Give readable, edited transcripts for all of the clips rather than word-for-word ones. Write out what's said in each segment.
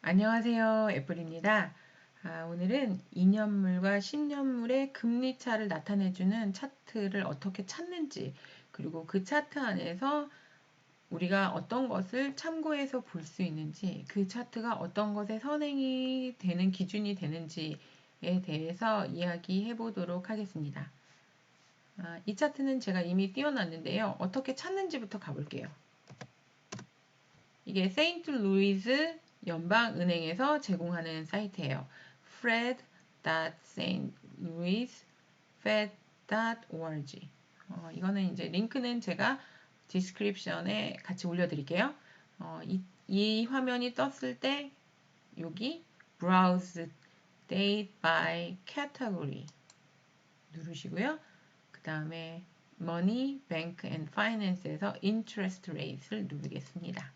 안녕하세요. 애플입니다. 오늘은 2년물과 10년물의 금리차를 나타내주는 차트를 어떻게 찾는지, 그리고 그 차트 안에서 우리가 어떤 것을 참고해서 볼 수 있는지, 그 차트가 어떤 것에 선행이 되는 기준이 되는지에 대해서 이야기해 보도록 하겠습니다. 이 차트는 제가 이미 띄워놨는데요. 어떻게 찾는지부터 가볼게요. 이게 세인트루이스 연방은행에서 제공하는 사이트예요. fred.stlouisfed.org. 이거는 이제 링크는 제가 디스크립션에 같이 올려드릴게요. 이 화면이 떴을 때 여기 Browse Date by Category 누르시고요. 그 다음에 Money, Bank and Finance에서 Interest Rate를 누르겠습니다.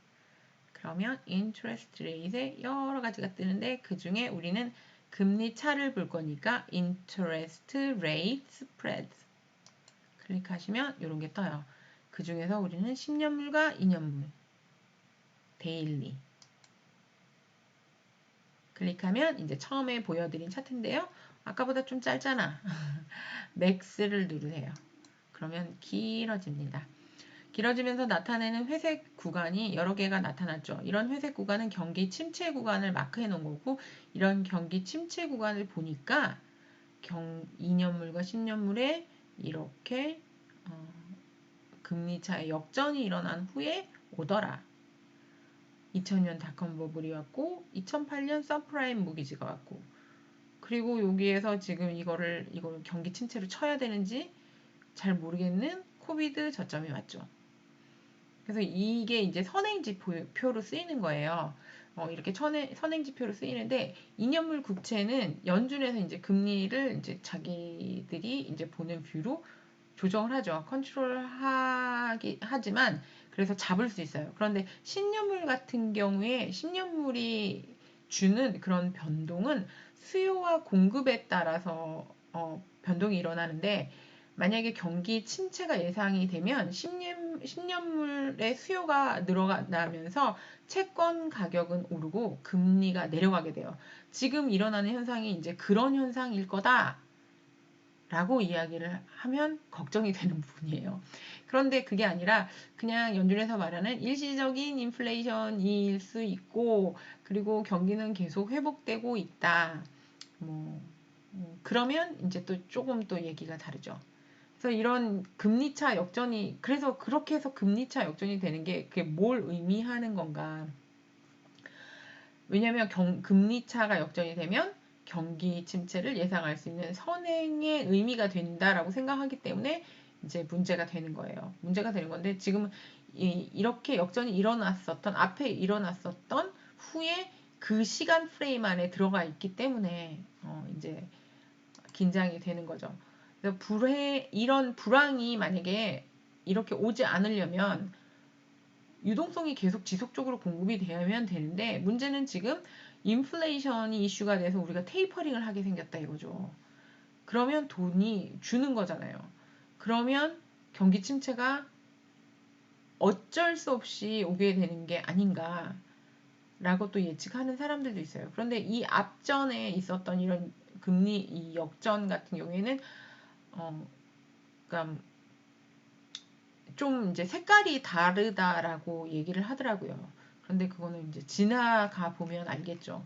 그러면 interest rate에 여러 가지가 뜨는데 그 중에 우리는 금리 차를 볼 거니까 interest rate spread 클릭하시면 이런 게 떠요. 그 중에서 우리는 10년물과 2년물 데일리 클릭하면 이제 처음에 보여드린 차트인데요. 아까보다 좀 짧잖아. 맥스를 누르세요. 그러면 길어집니다. 길어지면서 나타내는 회색 구간이 여러 개가 나타났죠. 이런 회색 구간은 경기 침체 구간을 마크해 놓은 거고, 이런 경기 침체 구간을 보니까 2년물과 10년물에 이렇게 금리 차의 역전이 일어난 후에 오더라. 2000년 닷컴 버블이 왔고 2008년 서프라임 모기지가 왔고, 그리고 여기에서 지금 이걸 경기 침체로 쳐야 되는지 잘 모르겠는 코비드 저점이 왔죠. 그래서 이게 이제 선행지표로 쓰이는 거예요. 이렇게 선행지표로 쓰이는데 2년물 국채는 연준에서 이제 금리를 이제 자기들이 이제 보는 뷰로 조정을 하죠. 하지만 그래서 잡을 수 있어요. 그런데 10년물 같은 경우에 10년물이 주는 그런 변동은 수요와 공급에 따라서 변동이 일어나는데, 만약에 경기 침체가 예상이 되면 10년물의 수요가 늘어나면서 채권 가격은 오르고 금리가 내려가게 돼요. 지금 일어나는 현상이 이제 그런 현상일 거다 라고 이야기를 하면 걱정이 되는 부분이에요. 그런데 그게 아니라 그냥 연준에서 말하는 일시적인 인플레이션일 수 있고, 그리고 경기는 계속 회복되고 있다. 그러면 이제 또 조금 또 얘기가 다르죠. 그래서 이런 금리차 역전이, 그래서 그렇게 해서 금리차 역전이 되는 게 그게 뭘 의미하는 건가. 왜냐하면 금리차가 역전이 되면 경기 침체를 예상할 수 있는 선행의 의미가 된다라고 생각하기 때문에 이제 문제가 되는 거예요. 문제가 되는 건데, 지금 이렇게 역전이 앞에 일어났었던 후에 그 시간 프레임 안에 들어가 있기 때문에 이제 긴장이 되는 거죠. 그래서 이런 불황이 만약에 이렇게 오지 않으려면 유동성이 계속 지속적으로 공급이 되면 되는데, 문제는 지금 인플레이션이 이슈가 돼서 우리가 테이퍼링을 하게 생겼다 이거죠. 그러면 돈이 주는 거잖아요. 그러면 경기 침체가 어쩔 수 없이 오게 되는 게 아닌가 라고 또 예측하는 사람들도 있어요. 그런데 이 앞전에 있었던 이런 금리 이 역전 같은 경우에는 그러니까 좀 이제 색깔이 다르다라고 얘기를 하더라고요. 그런데 그거는 이제 지나가 보면 알겠죠.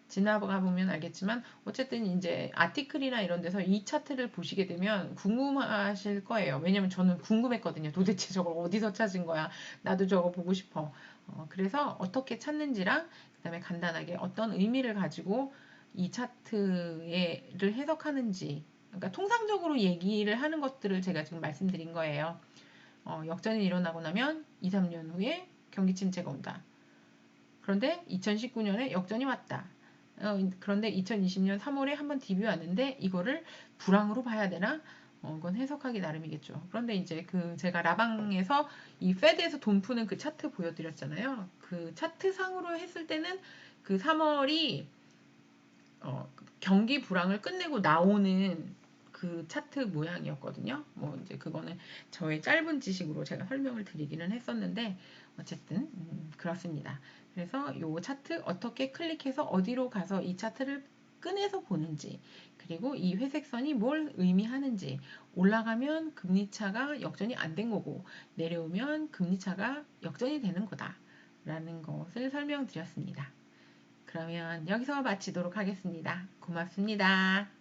지나가 보면 알겠지만 어쨌든 이제 아티클이나 이런 데서 이 차트를 보시게 되면 궁금하실 거예요. 왜냐면 저는 궁금했거든요. 도대체 저걸 어디서 찾은 거야? 나도 저거 보고 싶어. 그래서 어떻게 찾는지랑 그다음에 간단하게 어떤 의미를 가지고 이 차트를 해석하는지, 그러니까 통상적으로 얘기를 하는 것들을 제가 지금 말씀드린 거예요. 역전이 일어나고 나면 2, 3년 후에 경기 침체가 온다. 그런데 2019년에 역전이 왔다. 그런데 2020년 3월에 한번 DB 왔는데 이거를 불황으로 봐야 되나? 이건 해석하기 나름이겠죠. 그런데 이제 제가 라방에서 이 페드에서 돈 푸는 그 차트 보여드렸잖아요. 그 차트상으로 했을 때는 그 3월이 경기 불황을 끝내고 나오는 그 차트 모양이었거든요. 이제 그거는 저의 짧은 지식으로 제가 설명을 드리기는 했었는데, 어쨌든 그렇습니다. 그래서 이 차트 어떻게 클릭해서 어디로 가서 이 차트를 꺼내서 보는지, 그리고 이 회색 선이 뭘 의미하는지, 올라가면 금리차가 역전이 안 된 거고 내려오면 금리차가 역전이 되는 거다 라는 것을 설명드렸습니다. 그러면 여기서 마치도록 하겠습니다. 고맙습니다.